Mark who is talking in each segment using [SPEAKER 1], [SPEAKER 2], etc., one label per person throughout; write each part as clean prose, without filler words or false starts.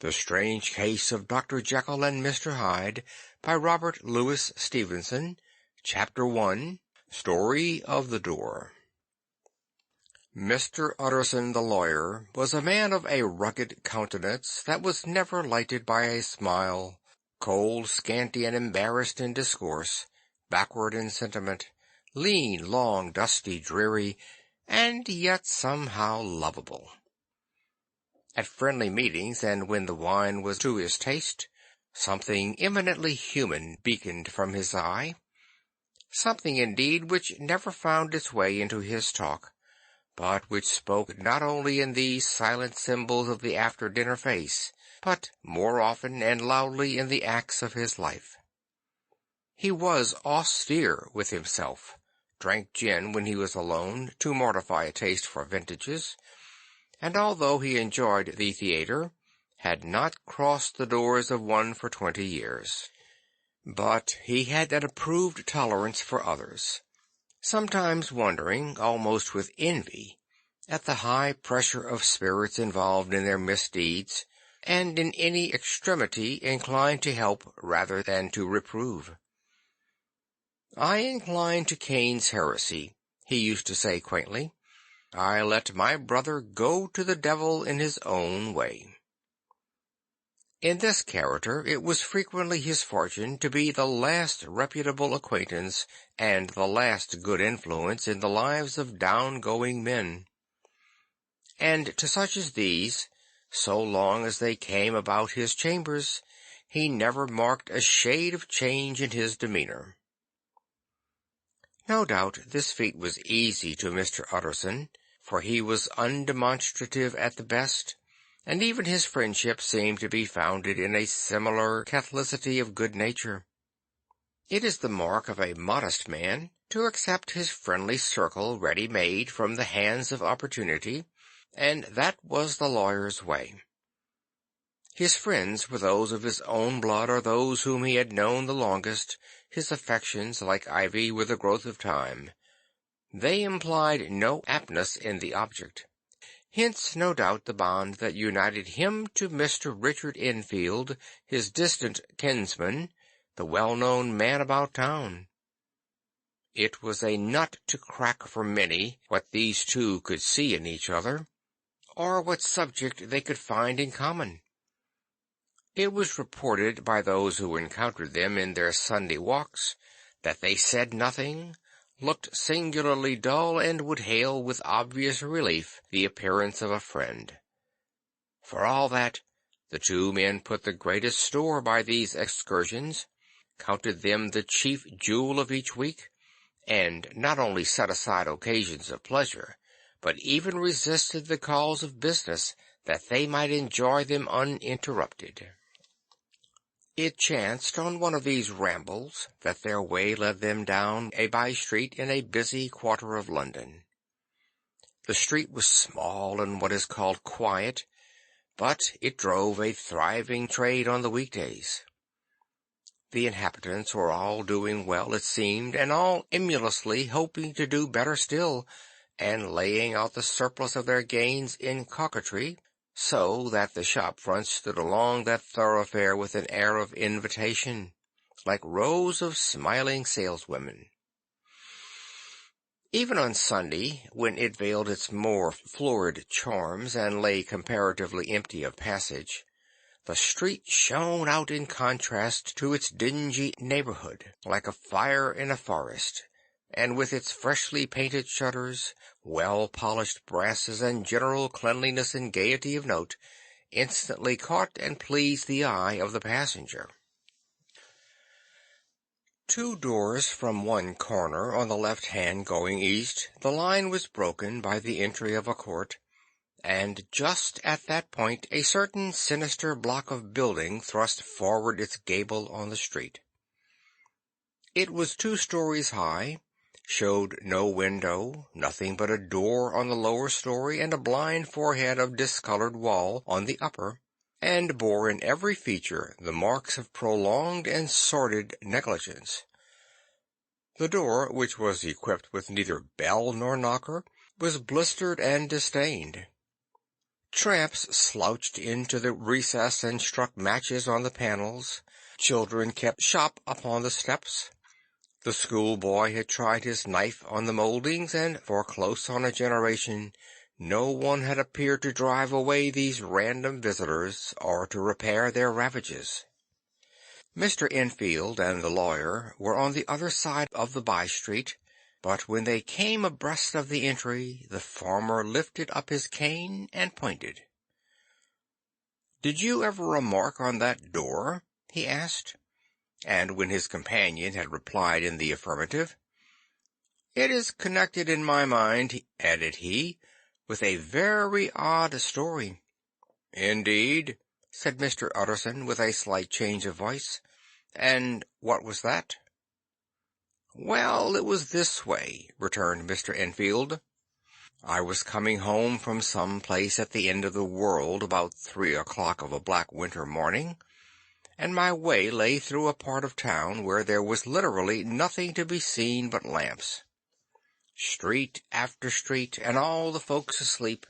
[SPEAKER 1] The Strange Case of Dr. Jekyll and Mr. Hyde by Robert Louis Stevenson. Chapter 1. Story of the Door. Mr. Utterson the lawyer was a man of a rugged countenance that was never lighted by a smile, cold, scanty, and embarrassed in discourse, backward in sentiment, lean, long, dusty, dreary, and yet somehow lovable. At friendly meetings, and when the wine was to his taste, something eminently human beaconed from his eye, something indeed which never found its way into his talk, but which spoke not only in these silent symbols of the after-dinner face, but more often and loudly in the acts of his life. He was austere with himself, drank gin when he was alone, to mortify a taste for vintages, and although he enjoyed the theatre, had not crossed the doors of one for 20 years. But he had an approved tolerance for others, sometimes wondering, almost with envy, at the high pressure of spirits involved in their misdeeds, and in any extremity inclined to help rather than to reprove. "I incline to Cain's heresy," he used to say quaintly. "I let my brother go to the devil in his own way." In this character it was frequently his fortune to be the last reputable acquaintance and the last good influence in the lives of down-going men. And to such as these, so long as they came about his chambers, he never marked a shade of change in his demeanour. No doubt this feat was easy to Mr. Utterson, for he was undemonstrative at the best, and even his friendship seemed to be founded in a similar catholicity of good nature. It is the mark of a modest man to accept his friendly circle ready-made from the hands of opportunity, and that was the lawyer's way. His friends were those of his own blood or those whom he had known the longest. His affections, like ivy, were the growth of time. They implied no aptness in the object. Hence, no doubt, the bond that united him to Mr. Richard Enfield, his distant kinsman, the well-known man about town. It was a nut to crack for many what these two could see in each other, or what subject they could find in common. It was reported by those who encountered them in their Sunday walks that they said nothing, looked singularly dull, and would hail with obvious relief the appearance of a friend. For all that, the two men put the greatest store by these excursions, counted them the chief jewel of each week, and not only set aside occasions of pleasure, but even resisted the calls of business, that they might enjoy them uninterrupted. It chanced on one of these rambles that their way led them down a by-street in a busy quarter of London. The street was small and what is called quiet, but it drove a thriving trade on the weekdays. The inhabitants were all doing well, it seemed, and all emulously hoping to do better still, and laying out the surplus of their gains in coquetry, so that the shop fronts stood along that thoroughfare with an air of invitation, like rows of smiling saleswomen. Even on Sunday, when it veiled its more florid charms and lay comparatively empty of passage, the street shone out in contrast to its dingy neighborhood, like a fire in a forest, and with its freshly painted shutters, well-polished brasses, and general cleanliness and gaiety of note, instantly caught and pleased the eye of the passenger. 2 doors from one corner, on the left hand going east, the line was broken by the entry of a court, and just at that point a certain sinister block of building thrust forward its gable on the street. It was 2 stories high, showed no window, nothing but a door on the lower story and a blind forehead of discolored wall on the upper, and bore in every feature the marks of prolonged and sordid negligence. The door, which was equipped with neither bell nor knocker, was blistered and disdained. Tramps slouched into the recess and struck matches on the panels. Children kept shop upon the steps. The schoolboy had tried his knife on the mouldings, and for close on a generation no one had appeared to drive away these random visitors, or to repair their ravages. Mr. Enfield and the lawyer were on the other side of the by-street, but when they came abreast of the entry, the former lifted up his cane and pointed. "Did you ever remark on that door?" he asked, and when his companion had replied in the affirmative, "It is connected in my mind," added he, "with a very odd story." "Indeed," said Mr. Utterson, with a slight change of voice. "And what was that?" "Well, it was this way," returned Mr. Enfield. "I was coming home from some place at the end of the world about 3 o'clock of a black winter morning, and my way lay through a part of town where there was literally nothing to be seen but lamps. Street after street, and all the folks asleep.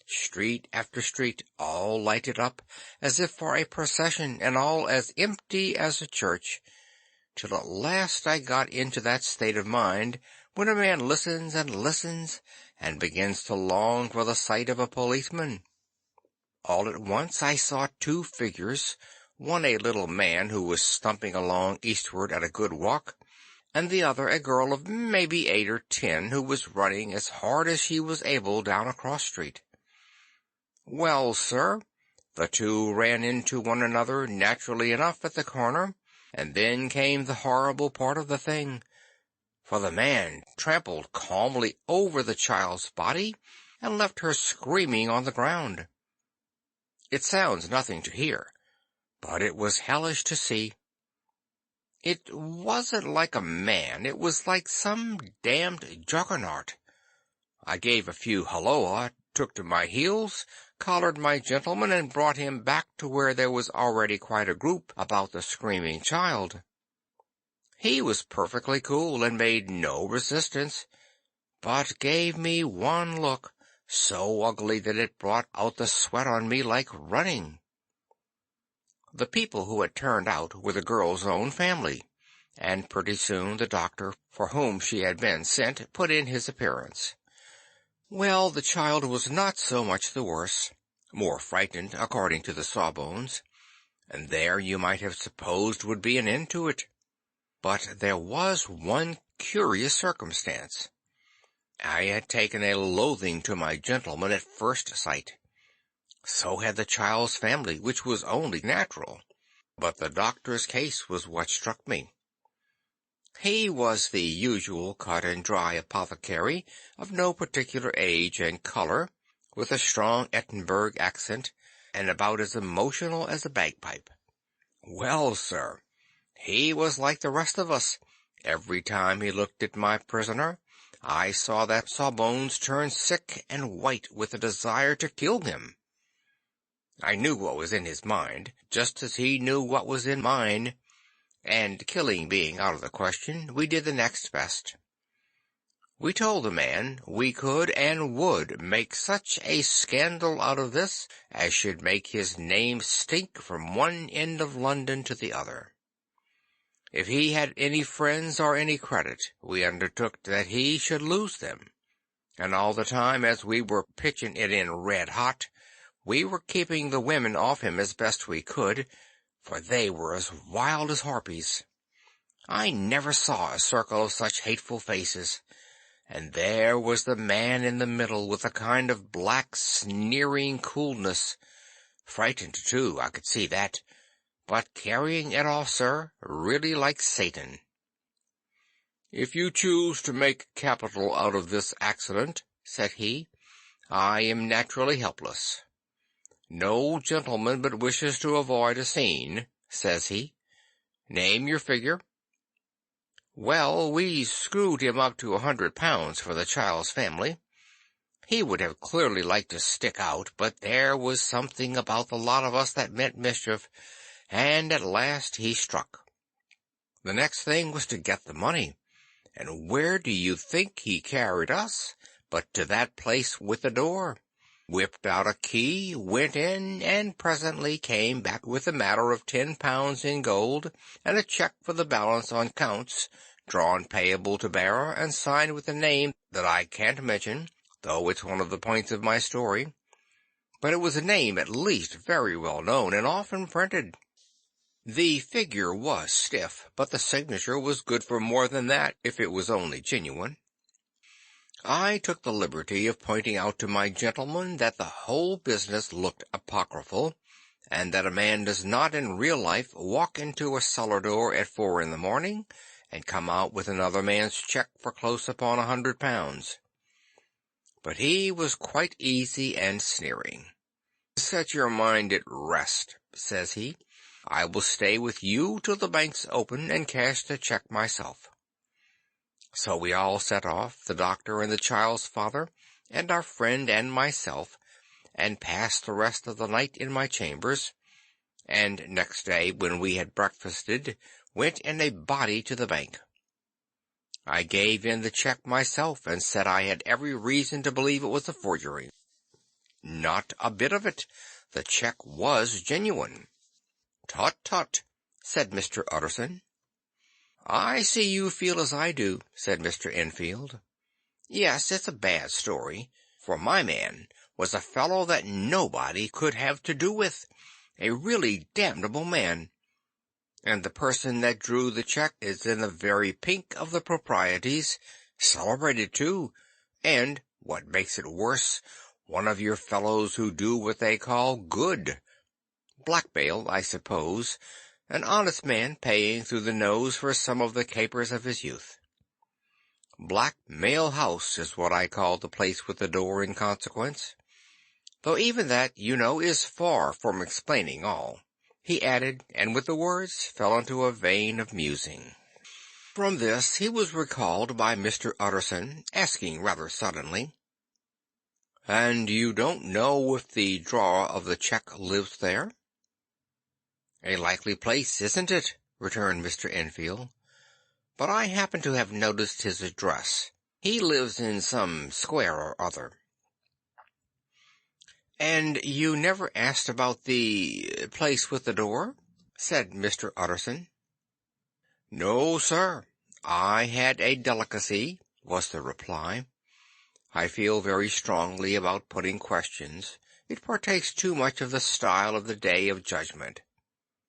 [SPEAKER 1] Street after street, all lighted up, as if for a procession, and all as empty as a church, till at last I got into that state of mind when a man listens and listens, and begins to long for the sight of a policeman. All at once I saw two figures, one a little man who was stumping along eastward at a good walk, and the other a girl of maybe 8 or 10 who was running as hard as she was able down a cross street. Well, sir, the two ran into one another naturally enough at the corner, and then came the horrible part of the thing, for the man trampled calmly over the child's body and left her screaming on the ground. It sounds nothing to hear, but it was hellish to see. It wasn't like a man, it was like some damned juggernaut. I gave a few halloa, took to my heels, collared my gentleman, and brought him back to where there was already quite a group about the screaming child. He was perfectly cool, and made no resistance, but gave me one look, so ugly that it brought out the sweat on me like running. The people who had turned out were the girl's own family, and pretty soon the doctor, for whom she had been sent, put in his appearance. Well, the child was not so much the worse, more frightened, according to the sawbones, and there you might have supposed would be an end to it. But there was one curious circumstance. I had taken a loathing to my gentleman at first sight. So had the child's family, which was only natural. But the doctor's case was what struck me. He was the usual cut-and-dry apothecary, of no particular age and color, with a strong Edinburgh accent, and about as emotional as a bagpipe. Well, sir, he was like the rest of us. Every time he looked at my prisoner, I saw that Sawbones turn sick and white with a desire to kill him. I knew what was in his mind, just as he knew what was in mine, and killing being out of the question, we did the next best. We told the man we could and would make such a scandal out of this as should make his name stink from one end of London to the other. If he had any friends or any credit, we undertook that he should lose them. And all the time, as we were pitching it in red hot, we were keeping the women off him as best we could, for they were as wild as harpies. I never saw a circle of such hateful faces, and there was the man in the middle with a kind of black, sneering coolness. Frightened, too, I could see that, but carrying it off, sir, really like Satan. "If you choose to make capital out of this accident," said he, "I am naturally helpless. No gentleman but wishes to avoid a scene," says he. "Name your figure." Well, we screwed him up to £100 for the child's family. He would have clearly liked to stick out, but there was something about the lot of us that meant mischief, and at last he struck. The next thing was to get the money, and where do you think he carried us but to that place with the door? whipped out a key, went in, and presently came back with a matter of £10 in gold and a check for the balance on counts, drawn payable to bearer and signed with a name that I can't mention, though it's one of the points of my story. But it was a name at least very well known and often printed. The figure was stiff, but the signature was good for more than that if it was only genuine. I took the liberty of pointing out to my gentleman that the whole business looked apocryphal, and that a man does not in real life walk into a cellar door at 4 in the morning and come out with another man's check for close upon £100. But he was quite easy and sneering. "Set your mind at rest," says he. "I will stay with you till the banks open and cash the check myself." So we all set off, the doctor and the child's father, and our friend and myself, and passed the rest of the night in my chambers, and next day, when we had breakfasted, went in a body to the bank. I gave in the check myself, and said I had every reason to believe it was a forgery. Not a bit of it. The check was genuine. "Tut, tut," said Mr. Utterson. "I see you feel as I do," said Mr. Enfield. "Yes, it's a bad story, for my man was a fellow that nobody could have to do with, a really damnable man. And the person that drew the check is in the very pink of the proprieties, celebrated too, and, what makes it worse, one of your fellows who do what they call good. Blackmail, I suppose, an honest man paying through the nose for some of the capers of his youth. Blackmail House is what I call the place with the door in consequence. Though even that, you know, is far from explaining all," he added, and with the words fell into a vein of musing. From this he was recalled by Mr. Utterson, asking rather suddenly, "And you don't know if the drawer of the check lives there?" "A likely place, isn't it?" returned Mr. Enfield. "But I happen to have noticed his address. He lives in some square or other." "And you never asked about the place with the door?" said Mr. Utterson. "No, sir. I had a delicacy," was the reply. "I feel very strongly about putting questions. It partakes too much of the style of the day of judgment.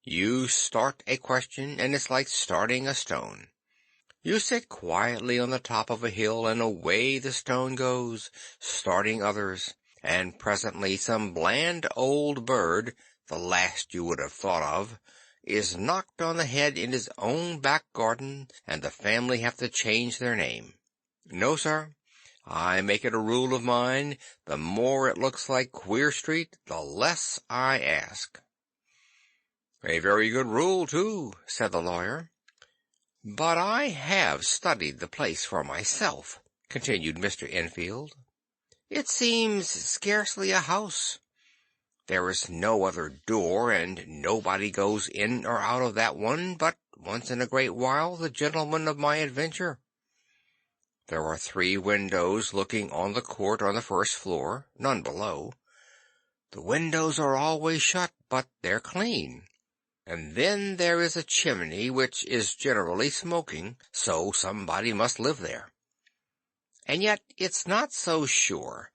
[SPEAKER 1] You start a question, and it's like starting a stone. You sit quietly on the top of a hill, and away the stone goes, starting others, and presently some bland old bird, the last you would have thought of, is knocked on the head in his own back garden, and the family have to change their name. No, sir, I make it a rule of mine, the more it looks like Queer Street, the less I ask." "A very good rule, too," said the lawyer. "But I have studied the place for myself," continued Mr. Enfield. "It seems scarcely a house. There is no other door, and nobody goes in or out of that one but once in a great while the gentleman of my adventure. There are 3 windows looking on the court on the first floor, none below. The windows are always shut, but they're clean. And then there is a chimney which is generally smoking, so somebody must live there. And yet it's not so sure,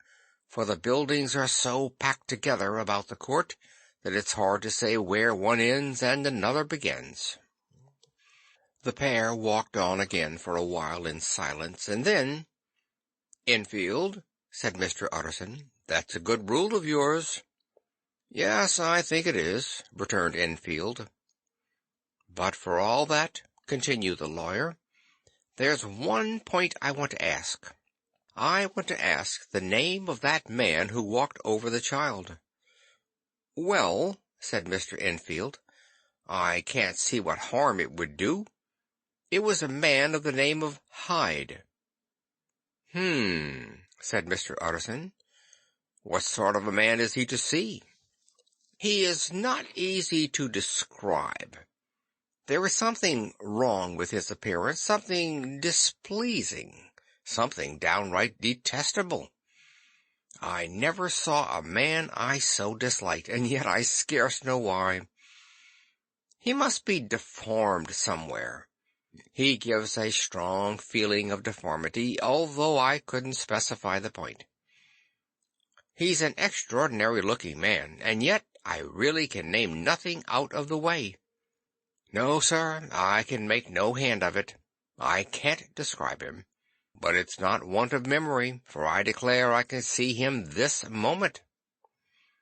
[SPEAKER 1] for the buildings are so packed together about the court that it's hard to say where one ends and another begins." The pair walked on again for a while in silence, and then, "Enfield," said Mr. Utterson, "that's a good rule of yours." "Yes, I think it is," returned Enfield. "But for all that," continued the lawyer, "there's one point I want to ask. I want to ask the name of that man who walked over the child." "Well," said Mr. Enfield, "I can't see what harm it would do. It was a man of the name of Hyde." Said Mr. Utterson. "What sort of a man is he to see?" "He is not easy to describe. There is something wrong with his appearance, something displeasing, something downright detestable. I never saw a man I so disliked, and yet I scarce know why. He must be deformed somewhere. He gives a strong feeling of deformity, although I couldn't specify the point. He's an extraordinary-looking man, and yet I really can name nothing out of the way. No, sir, I can make no hand of it. I can't describe him. But it's not want of memory, for I declare I can see him this moment."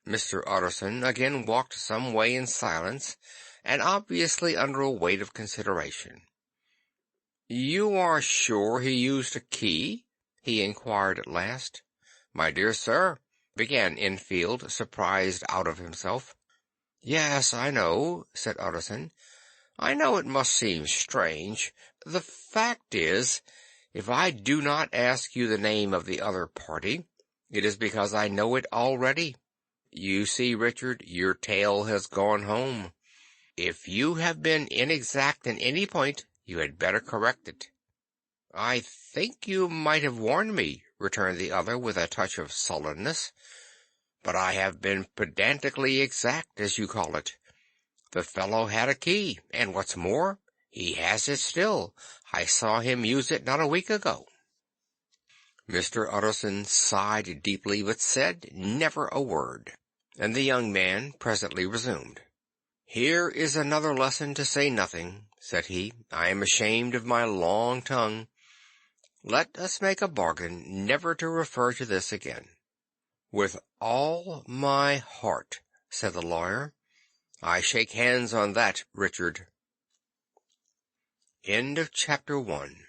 [SPEAKER 1] Mr. Utterson again walked some way in silence, and obviously under a weight of consideration. "You are sure he used a key?" he inquired at last. "My dear sir," began Enfield, surprised out of himself. "Yes, I know," said Utterson. "I know it must seem strange. The fact is, if I do not ask you the name of the other party, it is because I know it already. You see, Richard, your tale has gone home. If you have been inexact in any point, you had better correct it." "I think you might have warned me," returned the other with a touch of sullenness. "But I have been pedantically exact, as you call it. The fellow had a key, and what's more, he has it still. I saw him use it not a week ago." Mr. Utterson sighed deeply, but said never a word, and the young man presently resumed. "Here is another lesson to say nothing," said he. "I am ashamed of my long tongue. Let us make a bargain never to refer to this again." "With all my heart," said the lawyer. "I shake hands on that, Richard." Chapter 1